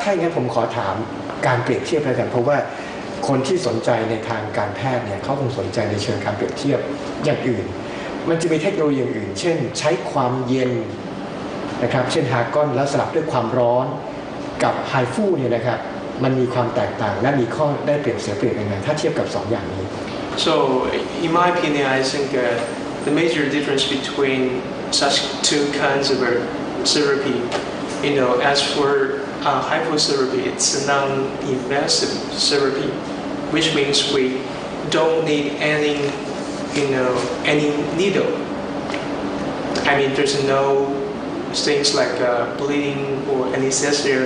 ถ้าอย่างนั้นผมขอถามการเปรียบเทียบแล้วกันเพราะว่าคนที่สนใจในทางการแพทย์เนี่ยเขาคงสนใจในเชิงการเปรียบเทียบอย่างอื่นมันจะมีเทคโนโลยีอย่างอื่นเช่นใช้ความเย็นนะครับเช่นฮากอนแล้วสลับด้วยความร้อนกับไฮฟูเนี่ยนะครับมันมีความแตกต่างและมีข้อได้เปรียบเสียเปรียบยังไงถ้าเทียบกับ2 อย่างนี้ So in my opinion I think the major difference between such two kinds of therapy as for hypotherapy it's a non-invasive therapy which means we don't need any needle I mean there's no things like bleeding or anesthesia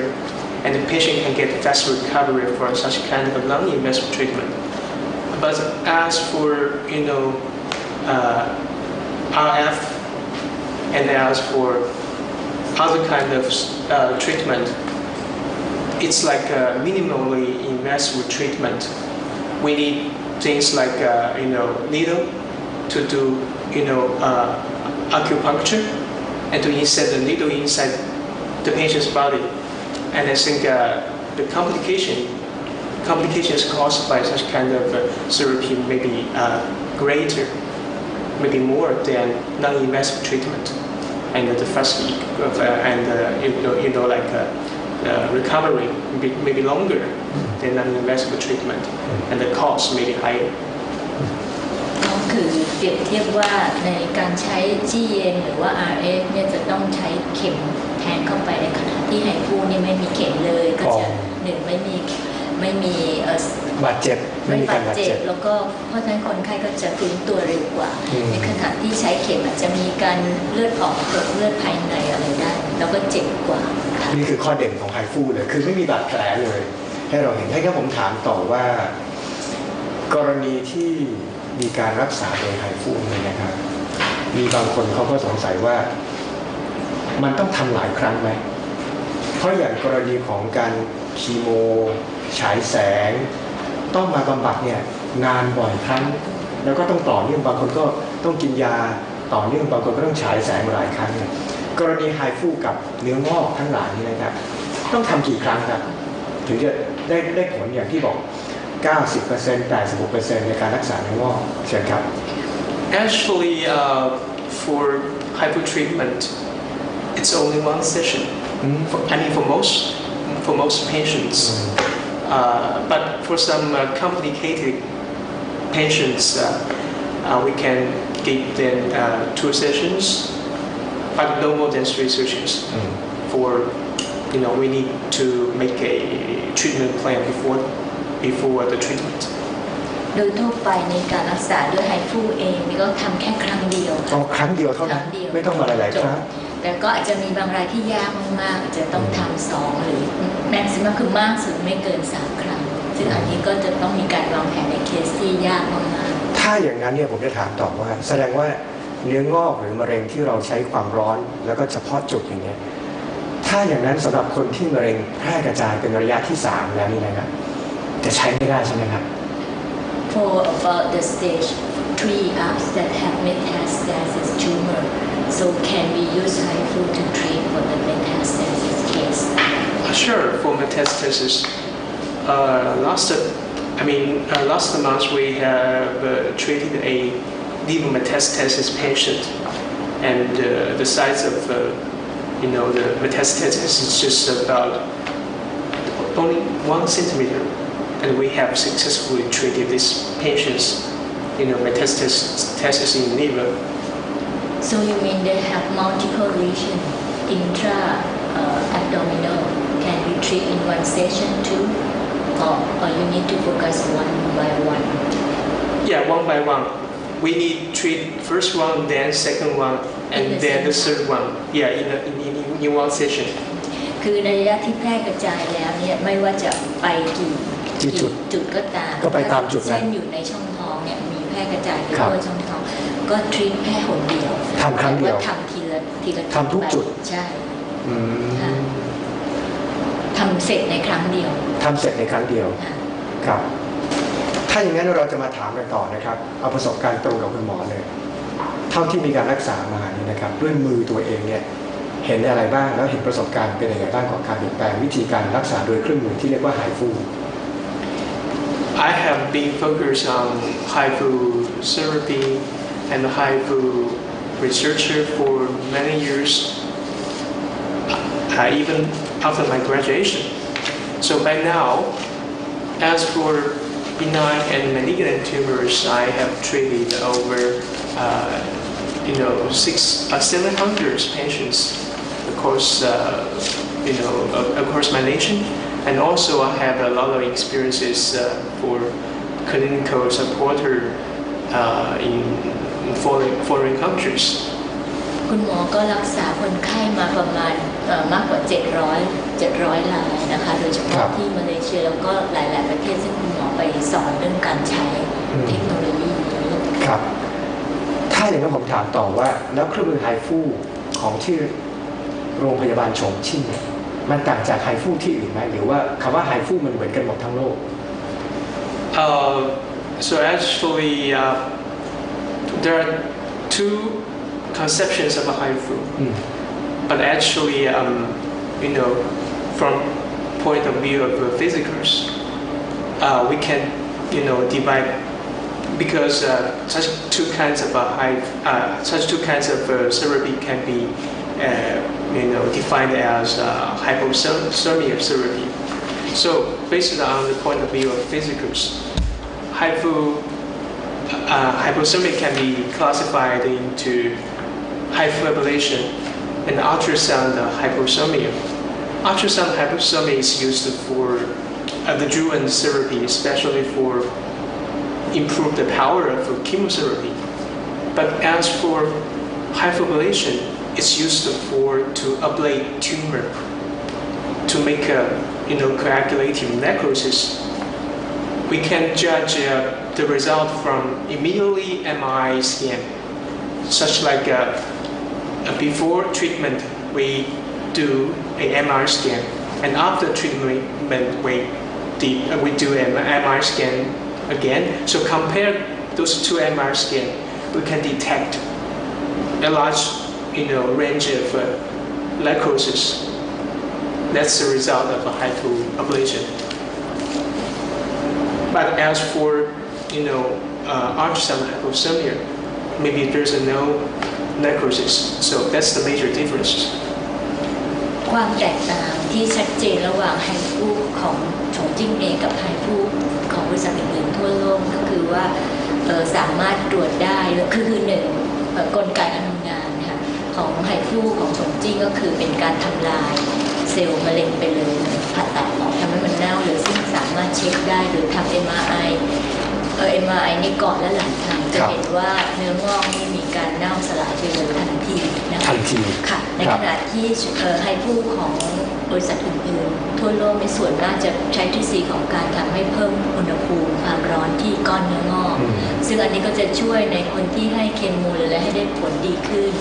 and the patient can get fast recovery for such kind of non-invasive treatment. But as for RF and as for other kind of treatment, it's like a minimally invasive treatment. We need things like needle to do acupuncture and to insert the needle inside the patient's body.And I think the complications caused by such kind of therapy may be greater, maybe more than non-invasive treatment, and the fast recovery may be longer than non-invasive treatment, and the cost may be higher.คือเปรียบเทียบว่าในการใช้จี้เย็นหรือว่า RF เนี่ยจะต้องใช้เข็มแทงเข้าไปในขณะที่ไฮฟูนี่ไม่มีเข็มเลยก็จะไม่มีบาดเจ็บไม่บาดเจ็บแล้วก็เพราะฉะนั้นคนไข้ก็จะฟื้นตัวเร็วกว่าในขณะที่ใช้เข็มอาจจะมีการเลือดออกเกิดเลือดภายในอะไรได้แล้วก็เจ็บกว่านี่คือข้อเด่นของไฮฟูเลยคือไม่มีบาดแผลเลยให้เราเห็นให้งั้นผมถามต่อว่ากรณีที่มีการรักษาโดยไฮฟูเนี่ยนะครับมีบางคนเขาก็สงสัยว่ามันต้องทำหลายครั้งไหมเพราะอย่างกรณีของการคีโมฉายแสงต้องมาบำบัดเนี่ยนานบ่อยครั้งแล้วก็ต้องต่อเนื่องบางคนก็ต้องกินยาต่อเนื่องบางคนก็ต้องฉายแสงหลายครั้งกรณีไฮฟูกับเนื้องอกทั้งหลายนี่นะครับต้องทำกี่ครั้งครับถึงจะได้ผลอย่างที่บอก90% 86% ในการรักษาเนื้องอกเชิญครับ Actually for hypo treatment it's only one session for most patients but for some complicated patients we can give them 2 sessions but no more than 3 sessions for we need to make a treatment plan before the treatment โดยทั่วไปในการรักษาด้วยไฮฟูเองนี่ก็ทำแค่ครั้งเดียวครั้งเดียวเท่านั้นไม่ต้องมาหลายๆครั้งแต่ก็อาจจะมีบางรายที่ยากมากๆอาจจะต้องทำ2หรือแม็กซิมัมคือมากสุดไม่เกิน3ครั้งซึ่งอันนี้ก็จะต้องมีการวางแผนในเคสที่ยากมากๆถ้าอย่างนั้นเนี่ยผมจะถามต่อว่าแสดงว่าเนื้องอกหรือมะเร็งที่เราใช้ความร้อนแล้วก็เฉพาะจุดอย่างเงี้ยถ้าอย่างนั้นสำหรับคนที่มะเร็งแพร่กระจายเป็นระยะที่3แล้วนี่นะครับจะใช้ไม่ได้ใช่ไหมครับ For about the stage 3 ups that have metastasis tumor so can we use Hifu to treat for the metastasis case Sure for metastasis last month we have treated a liver metastasis patient and the size of the metastasis is just about only 1 centimeter and we have successfully treated these patients metastasis in liver So you mean they have multiple lesion intra abdominal can we treat in one session too or you need to focus one by one Yeah one by one we need treat first one then second one and then the third one in one session คือในระยะที่แพร่กระจายแล้วเนี่ยไม่ว่าจะไปกี่จุดก็ตามก็ไปตามจุดนั้นเช่นอยู่ในช่องท้องเนี่ยมีแพร่กระจายไปทั่วช่องท้องก็ทรีตแค่หนเดียวทำครั้งเดียวทำทีละทำทุกจุดใช่ทำเสร็จในครั้งเดียวครับถ้าอย่างนั้นเราจะมาถามกันต่อนะครับเอาประสบการณ์ตรงกับคุณหมอเลยเท่าที่มีการรักษามานี่นะครับด้วยมือตัวเองเนี่ย เห็นอะไรบ้างแล้วเห็นประสบการณ์เป็นยังไงบ้างของการเปลี่ยนแปลงวิธีการรักษาโดยเครื่องมือที่เรียกว่าไฮฟู I have been focused on Hifu therapy and Hifu researcher for many years, even after my graduation. So by now, as for benign and malignant tumors, I have treated over 700 patients across across my nation, and also I have a lot of experiences for clinical supporter in foreign countries. คุณหมอก็รักษาคนไข้มาประมาณมากกว่า700รายนะคะโดยเฉพาะที่มาเลเซียแล้วก็หลายๆประเทศซึ่งคุณหมอไปสอนเรื่องการใช้เทคโนโลยีนี้ครับถ้าอย่างนั้นผมถามต่อว่าแล้วเครื่องมือไฮฟูของที่โรงพยาบาลฉงชิ่งเนี่ยมันต่างจากไฮฟูที่อื่นไหมหรือว่าคำว่าไฮฟูมันเหมือนกันหมดทั้งโลก So actually there are two conceptions of a Hifu, but actually from point of view of physicals, we can divide because such two kinds of therapy can be defined as hypothermia therapy. So based on the point of view of physicals, hypothermia can be classified into hypoablation and ultrasound hypothermia. Ultrasound hypothermia is used for adjuvant therapy, especially for improve the power of chemotherapy. But as for hypoablation, it's used to ablate tumor to make a coagulative necrosis. We can judge the result from immediately MRI scan, such like before treatment we do an MRI scan, and after treatment we do an MRI scan again. So compare those two MRI scans, we can detect a large range of necrosis. That's the result of a hypoablation. But as for ultrasound hypothermia, maybe there's no necrosis. So that's the major difference. ความแตกต่างที่ชัดเจนระหว่างไฮฟูของฉงจิ้งเองกับไฮฟูของบริษัทอื่นๆทั่วโลกก็คือว่าสามารถตรวจได้คือหนึ่งกลไกการทำงานค่ะของไฮฟูของฉงจิ้งก็คือเป็นการทำลายเซลล์มะเร็งไปเลยผ่าตัดออกทำให้มันเน่าเลยซึ่งสามารถเช็คได้หรือทำ MRI นี่ก่อนและหลังทำจะเห็นว่าเนื้องอกนี่มีการเน่าสลายไปเลยทันทีนะคะค่ะในขณะที่ไฮฟูของบริษัทอื่นๆทั่วโลกในส่วนมากจะใช้ทฤษฎีของการทำให้เพิ่มอุณหภูมิความร้อนที่ก้อนเนื้องอกซึ่งอันนี้ก็จะช่วยในคนที่ให้เคมีหรืออะไรให้ได้ผลดีขึ้น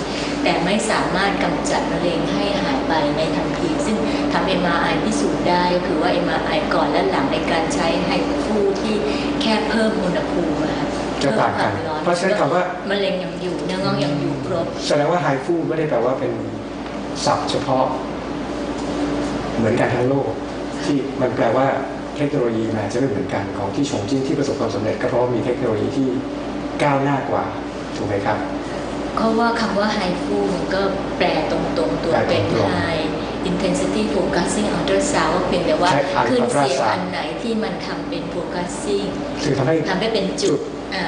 แต่ไม่สามารถกำจัดมะเร็งให้หายไปในทันทีซึ่งทำ MRI พิสูจน์ได้ก็คือว่า MRI ก่อนและหลังในการใช้ไฮฟูที่แค่เพิ่มอุณหภูมิจะต่างกันเพราะฉะนั้นคำว่ามะเร็งยังอยู่เนื้องอกยังอยู่ครบแสดงว่าไฮฟูไม่ได้แปลว่าเป็นศัพท์เฉพาะเหมือนกันทั้งโลกที่มันแปลว่าเทคโนโลยีมันจะไม่เหมือนกันของที่ฉงจิ้งที่ประสบความสำเร็จก็เพราะว่ามีเทคโนโลยีที่ก้าวหน้ากว่าถูกไหมครับเพราะว่าคำว่าไฮฟูมันก็แปลตรงๆตัวเป็น High Intensity Focusing Ultrasound เพียงแต่ว่าขึ้นเสียงอันไหนที่มันทำเป็น Focusing คือทำให้เป็นจุด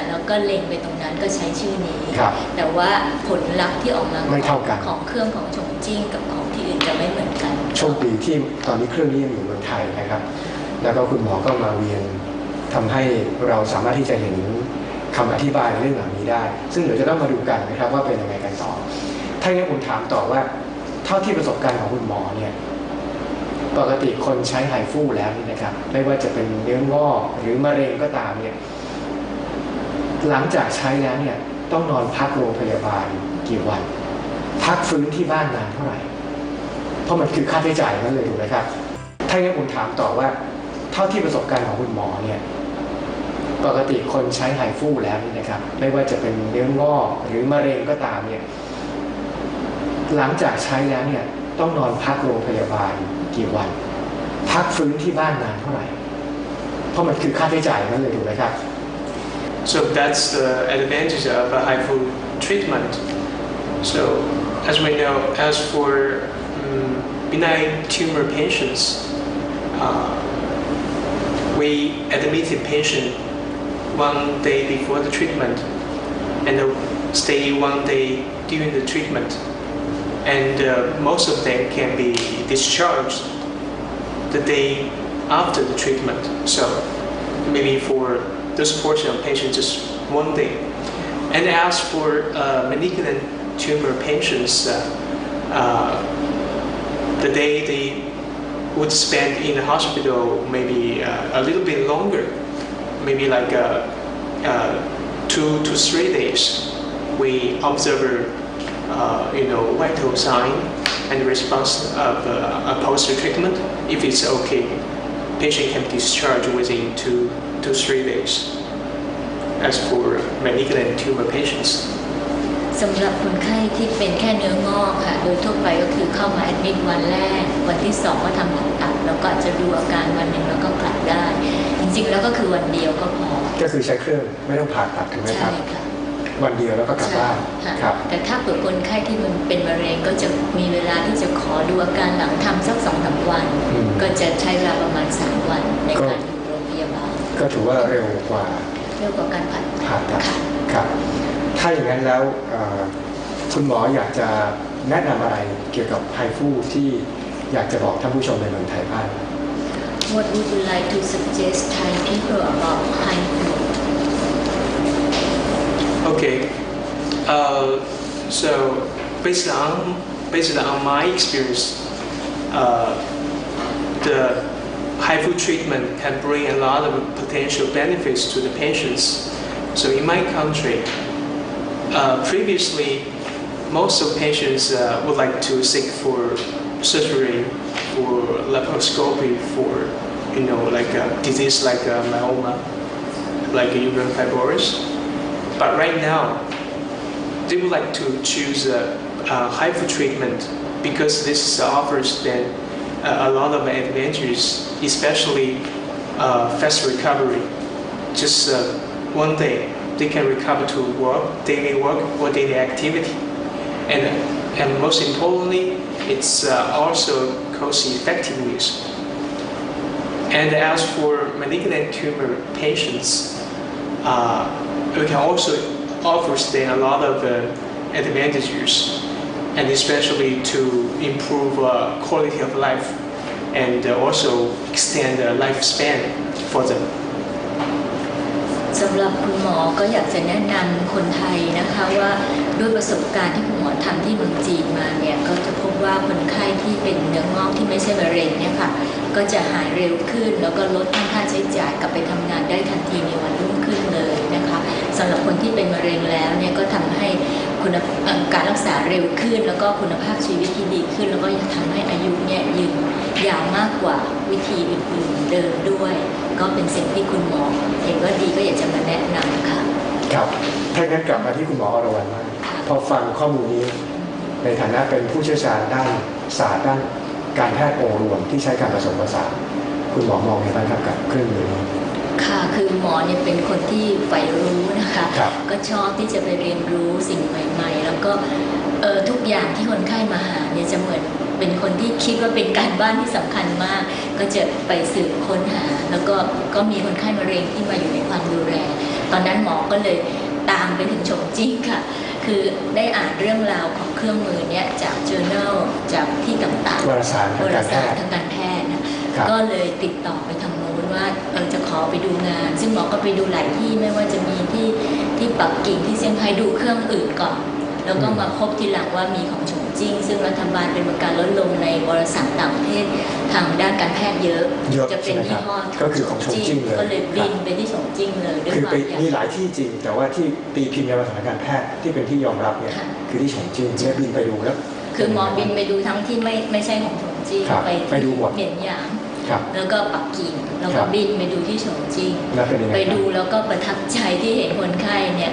แล้วก็เล็งไปตรงนั้นก็ใช้ชื่อนี้แต่ว่าผลลัพธ์ที่ออกมาไม่เท่ากันของเครื่องของฉงจิ้งกับของที่อื่นจะไม่เหมือนกันโชคดีที่ตอนนี้เครื่องนี้ยังอยู่เมืองไทยนะครับแล้วก็คุณหมอก็มาเวียนทำให้เราสามารถที่จะเห็นคำอธิบายเรื่องเหล่านี้ได้ซึ่งเดี๋ยวจะต้องมาดูกันนะครับว่าเป็นยังไงกันต่อถ้าอย่างนั้นผมถามต่อว่าเท่าที่ประสบการณ์ของคุณหมอเนี่ยปกติคนใช้ไฮฟูแล้วนี่นะครับไม่ว่าจะเป็นเนื้องอกหรือมะเร็งก็ตามเนี่ยหลังจากใช้แล้วเนี่ยต้องนอนพักโรงพยาบาลกี่วันพักฟื้นที่บ้านนานเท่าไหร่เพราะมันคือค่าใช้จ่ายนั่นเลยถูกไหมครับถ้าอย่างนั้นผมถามต่อว่าเท่าที่ประสบการณ์ของคุณหมอเนี่ยปกติคนใช้ไฮฟูแล้วนี่นะครับไม่ว่าจะเป็นเนื้องอกหรือมะเร็งก็ตามเนี่ย หลังจากใช้แล้วเนี่ยต้องนอนพักโรงพยาบาลกี่วันพักฟื้นที่บ้านนานเท่าไหร่เพราะมันคือค่าใช้จ่ายนั่นเลยถูกไหมครับ So that's the advantage of a Hifu treatment. So as we know, as for benign tumor patients, we admit the patient 1 day before the treatment and stay 1 day during the treatment. And most of them can be discharged the day after the treatment. So maybe for this portion of patients, just 1 day. And as for malignant tumor patients, the day they would spend in the hospital maybe a little bit longer, maybe like 2 to 3 days. We observe, vital sign and response of a post-treatment. If it's okay, patient can discharge within 2 to 3 days. As for malignant tumor patients. สำหรับคนไข้ที่เป็นแค่เนื้องอกค่ะโดยทั่วไปก็คือเข้ามาแอดมิดวันแรกวันที่2ก็ทำผ่าตัดแล้วก็จะดูอาการวันหนึ่งแล้วก็กลับได้จริงๆแล้วก็คือวันเดียวก็พอก็คือใช้เครื่องไม่ต้องผ่าตัดถูกไหมครับใช่ค่ะวันเดียวแล้วก็กลับบ้านครับแต่ถ้าเกิดคนไข้ที่มันเป็นมะเร็งก็จะมีเวลาที่จะขอดูอาการหลังทำสัก2-3 วันก็จะใช้เวลาประมาณ3 วันในการอยู่โรงพยาบาลก็ถือว่าเร็วกว่าการผ่าตัดครับถ้าอย่างนั้นแล้วคุณหมออยากจะแนะนำอะไรเกี่ยวกับไฮฟูที่อยากจะบอกท่านผู้ชมในเมืองไทยบ้าง What would you like to suggest Thai people about Hifu? Okay, so based on my experience, the Hifu treatment can bring a lot of potential benefits to the patients. So in my country, previously, most of patients would like to seek for surgery, for laparoscopy, for like a disease like myoma, like uterine fibroids. But right now, they would like to choose Hifu treatment because this offers them a lot of advantages, especially fast recovery. Just 1 day, they can recover to daily work or daily activity. And most importantly, it's also cost-effectiveness. And as for malignant tumor patients, we can also offer them a lot of advantages, and especially to improve quality of life and also extend the lifespan for them. สำหรับคุณหมอก็อยากจะแนะนำคนไทยนะคะว่าด้วยประสบการณ์ที่คุณหมอทำที่เมืองจีนมาเนี่ยก็จะพบว่าคนไข้ที่เป็นเนื้องอกที่ไม่ใช่มะเร็งเนี่ยค่ะก็จะหายเร็วขึ้นแล้วก็ลดค่าใช้จ่ายกลับไปทำงานได้ทันทีในวันรุ่งขึ้นเลยนะคะสำหรับคนที่เป็นมะเร็งแล้วเนี่ยก็ทำให้การรักษาเร็วขึ้นแล้วก็คุณภาพชีวิตที่ดีขึ้นแล้วก็ทำให้อายุเนี่ยยืนยาวมากกว่าวิธีอื่นๆเดิมด้วยก็เป็นสิ่งที่คุณหมอเห็นว่าดีก็อยากจะมาแนะนำค่ะครับถ้างั้นกลับมาที่คุณหมออรวรรณมากพอฟังข้อมูลนี้ในฐานะเป็นผู้เชี่ยวชาญด้านศาสตร์ด้านการแพทย์องค์รวมที่ใช้การผสมผสานคุณหมอมองยังไงบ้างครับกับเครื่องมือนี้ค่ะคือหมอเนี่ยเป็นคนที่ใฝ่รู้นะคะก็ชอบที่จะไปเรียนรู้สิ่งใหม่ๆแล้วก็ทุกอย่างที่คนไข้มาหาเนี่ยจะเหมือนเป็นคนที่คิดว่าเป็นการบ้านที่สำคัญมากก็จะไปสืบค้นหาแล้วก็มีคนไข้มะเร็งที่มาอยู่ในความดูแลตอนนั้นหมอก็เลยตามไปถึงฉงจิ้งค่ะคือได้อ่านเรื่องราวของเครื่องมือเนี่ยจาก journal จากที่ต่างๆวารสารทางการแพทย์นะก็เลยติดต่อไปทางโน้นว่าจะขอไปดูงานซึ่งหมอก็ไปดูหลายที่ไม่ว่าจะมีที่ปักกิ่งที่เซี่ยงไฮ้ดูเครื่องอื่นก่อนแล้วก็มาพบทีหลังว่ามีของฉงจิ้งซึ่งรัฐบาลเป็นการลดลงในวารสารต่างประเทศทางด้านการแพทย์เยอะจะเป็นยี่ห้อก็คือของฉงจิ้งเลยก็เลยบินไปที่ฉงจิ้งเลยคือไปมีหลายที่จริงแต่ว่าที่ตีพิมพ์ในวารสารการแพทย์ที่เป็นที่ยอมรับเนี่ยคือที่ฉงจิ้งเนี่ยบินไปดูแล้วคือหมอบินไปดูทั้งที่ไม่ใช่ของฉงจิ้งไปดูหมดเหมียนหยางแล้วก็ปักกิ่งแล้วก็บินไปดูที่ฉงจิ้งไปดูแล้วก็ประทับใจที่เห็นคนไข้เนี่ย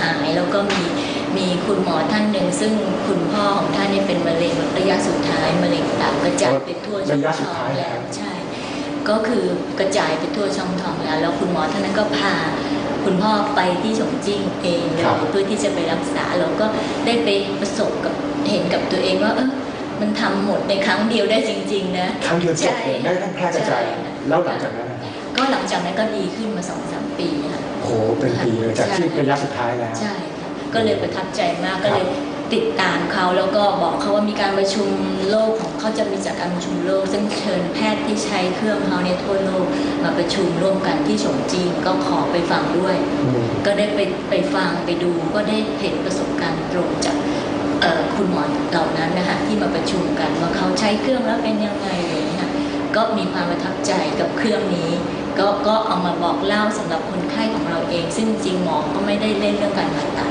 หายแล้วก็มี มีคุณหมอท่านหนึ่งซึ่งคุณพ่อของท่านเนี่ยเป็นมะเร็งระยะสุดท้ายมะเร็งตับกระจายไปทั่วช่องท้องแล้วใช่ก็คือกระจายไปทั่วช่องท้องแล้วคุณหมอท่านนั้นก็พาคุณพ่อไปที่ฉงจิ้งเองเลยเพื่อที่จะไปรักษาเราก็ได้ไปประสบกับเห็นกับตัวเองว่ามันทำหมดในครั้งเดียวได้จริงๆนะครั้งเดียวจบเลยได้ทั้งแพร่กระจายแล้วหลังจากนั้นก็หลังจากนั้นก็ดีขึ้นมา 2-3 ปีค่ะโอ้เป็นปีเลยจากที่ระยะสุดท้ายแล้วใช่ค่ะก็เลยประทับใจมากก็เลยติดตามเขาแล้วก็บอกเขาว่ามีการประชุมโลกของเขาจะมีจากการประชุมโลกซึ่งเชิญแพทย์ที่ใช้เครื่องเขาเนี่ยทั่วโลกมาประชุมร่วมกันที่ฉงจิ้งก็ขอไปฟังด้วยก็ได้ไปฟังไปดูก็ได้เห็นประสบการณ์ตรงจากคุณหมอเหล่านั้นนะคะที่มาประชุมกันว่าเขาใช้เครื่องแล้วเป็นยังไงเลยนะคะก็มีความประทับใจกับเครื่องนี้ก็เอามาบอกเล่าสำหรับคนไข้ของเราเองซึ่งจริงหมอก็ไม่ได้เล่นเรื่องการผ่าตัด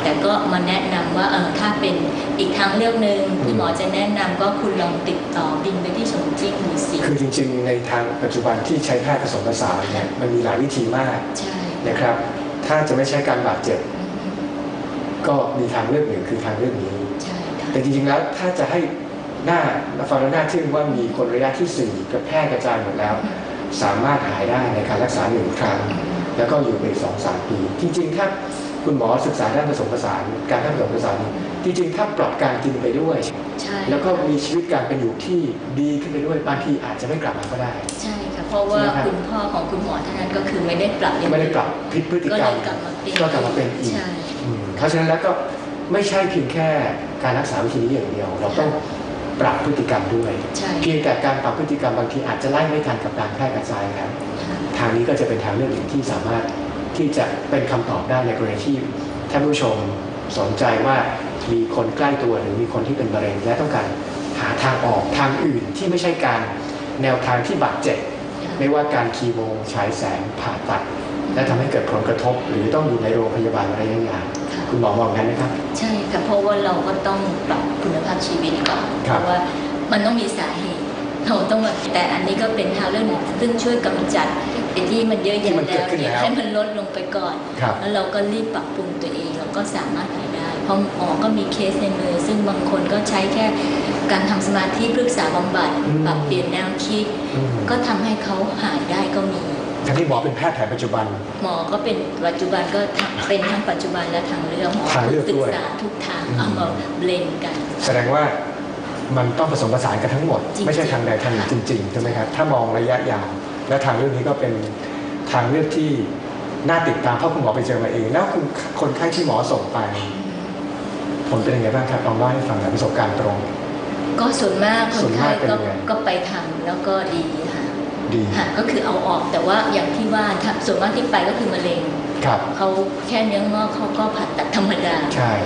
แต่ก็มาแนะนำว่าถ้าเป็นอีกทางเลือกหนึ่งที่หมอจะแนะนำก็คุณลองติดต่อบินไปที่ฉงจิ้งดูสิคือจริงๆในทางปัจจุบันที่ใช้แพทย์ผสมผสานเนี่ยมันมีหลายวิธีมากนะครับถ้าจะไม่ใช้การบาดเจ็บก็มีทางเลือกหนึ่งคือทางเลือกนี้แต่จริงๆแล้วถ้าจะให้ฟังแล้วน่าทึ่งว่ามีคนระยะที่4กับแพร่กระจายหมดแล้วสามารถหายได้ในการรักษา1 ครั้งแล้วก็อยู่ไป 2-3 ปีจริงๆถ้าคุณหมอศึกษาด้านผสมผสานการผสมผสานจริงๆถ้าปรับการกินไปด้วยแล้วก็มีชีวิตการเป็นอยู่ที่ดีขึ้นไปด้วยบางทีอาจจะไม่กลับมาก็ได้ใช่ค่ะเพราะว่าคุณพ่อของคุณหมอท่านนั้นก็คือไม่ได้ปรับพฤติกรรมก็กลับมาเป็นอีกเพราะฉะนั้นแล้วก็ไม่ใช่เพียงแค่การรักษาวิธีนี้อย่างเดียวเราต้องปรับพฤติกรรมด้วยเพียงแต่การปรับพฤติกรรมบางทีอาจจะไล่ไม่ทันกับการแพร่กระจายแล้วทางนี้ก็จะเป็นทางเลือกหนึ่งที่สามารถที่จะเป็นคำตอบได้ในกรณีที่ท่านผู้ชมสนใจว่ามีคนใกล้ตัวหรือมีคนที่เป็นมะเร็งและต้องการหาทางออกทางอื่นที่ไม่ใช่การแนวทางที่บาดเจ็บไม่ว่าการคีโมฉายแสงผ่าตัดและทำให้เกิดผลกระทบหรือต้องอยู่ในโรงพยาบาลระยะยาวคุณหมอมองงั้นไหมครับใช่ค่ะเพราะว่าเราก็ต้องปรับคุณภาพชีวิตก่อนเพราะว่ามันต้องมีสาเหตุเราต้องแต่อันนี้ก็เป็นทางเลือกหนึ่งซึ่งช่วยกำจัดไอ้ที่มันเยอะแยะแล้วให้มันลดลงไปก่อนแล้วเราก็รีบปรับปรุงตัวเองเราก็สามารถหายได้เพราะหมอก็มีเคสในมือซึ่งบางคนก็ใช้แค่การทำสมาธิปรึกษาบำบัดปรับเปลี่ยนแนวคิดก็ทำให้เขาหายได้ก็มีทั้งที่หมอเป็นแพทย์แผนปัจจุบันหมอก็เป็นปัจจุบันก็เป็นทั้งปัจจุบันและทางเลือกหมอศึกษาทุกทางเอามาเบลนกันแสดงว่ามันต้องผสมผสานกันทั้งหมดไม่ใช่ทางใดทางหนึ่งจริงๆใช่ไหมครับถ้ามองระยะยาวและทางเรื่องนี้ก็เป็นทางเลือกที่น่าติดตามเพราะคุณหมอไปเจอมาเองแล้วคนไข้ที่หมอส่งไปผลเป็นยังไงบ้างครับลองเล่าให้ฟังประสบการณ์ตรงก็ส่วนมากคนไข้ก็ไปทำแล้วก็ดีค่ะก็คือเอาออกแต่ว่าอย่างที่ว่าส่วนมากที่ไปก็คือมะเร็งเขาแค่เนื้องอกเขาก็ผ่าตัดธรรมดา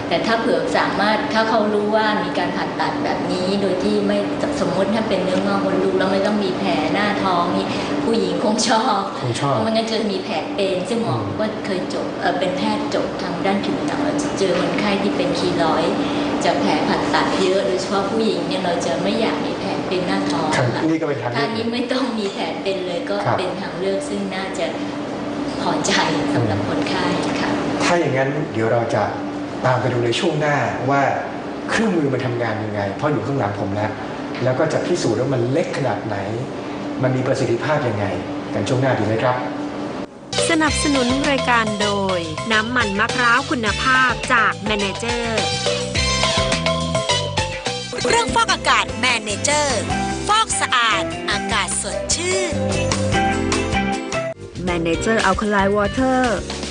แต่ถ้าเผื่อสามารถถ้าเขารู้ว่ามีการผ่าตัดแบบนี้โดยที่ไม่สมมติถ้าเป็นเนื้องอกบนลูกแล้วไม่ต้องมีแผลหน้าท้องนี่ผู้หญิงคงชอบเพราะมันงั้นจะมีแผลเป็นซึ่งหมอก็เคยจบเป็นแพทย์จบทางด้านผิวหนังเราจะเจอคนไข้ที่เป็นคีลอยด์จะแผลผ่าตัดเยอะโดยเฉพาะผู้หญิงเนี่ยเราจะไม่อยากมีแผลเป็นหน้าท้องถ้านี้ไม่ต้องมีแผลเป็นเลยก็เป็นทางเลือกซึ่งน่าจะพอใจสำหรับคนไข้ค่ะถ้าอย่างนั้นเดี๋ยวเราจะตามไปดูในช่วงหน้าว่าเครื่องมือมันทำงานยังไงเพราะอยู่ข้างหลังผมแล้วก็จะพิสูจน์ว่ามันเล็กขนาดไหนมันมีประสิทธิภาพยังไงกันช่วงหน้าดีไหมครับสนับสนุนรายการโดยน้ำมันมะพร้าวคุณภาพจากแมเนเจอร์เครื่องฟอกอากาศแมเนเจอร์ฟอกสะอาดอากาศสดชื่นManager Alkaline Water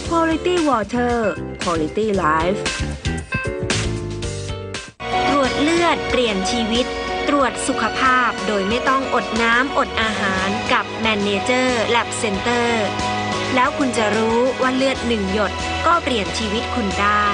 Quality Water Quality Life ตรวจเลือดเปลี่ยนชีวิตตรวจสุขภาพโดยไม่ต้องอดน้ำอดอาหารกับ Manager Lab Center แล้วคุณจะรู้ว่าเลือด1 หยดก็เปลี่ยนชีวิตคุณได้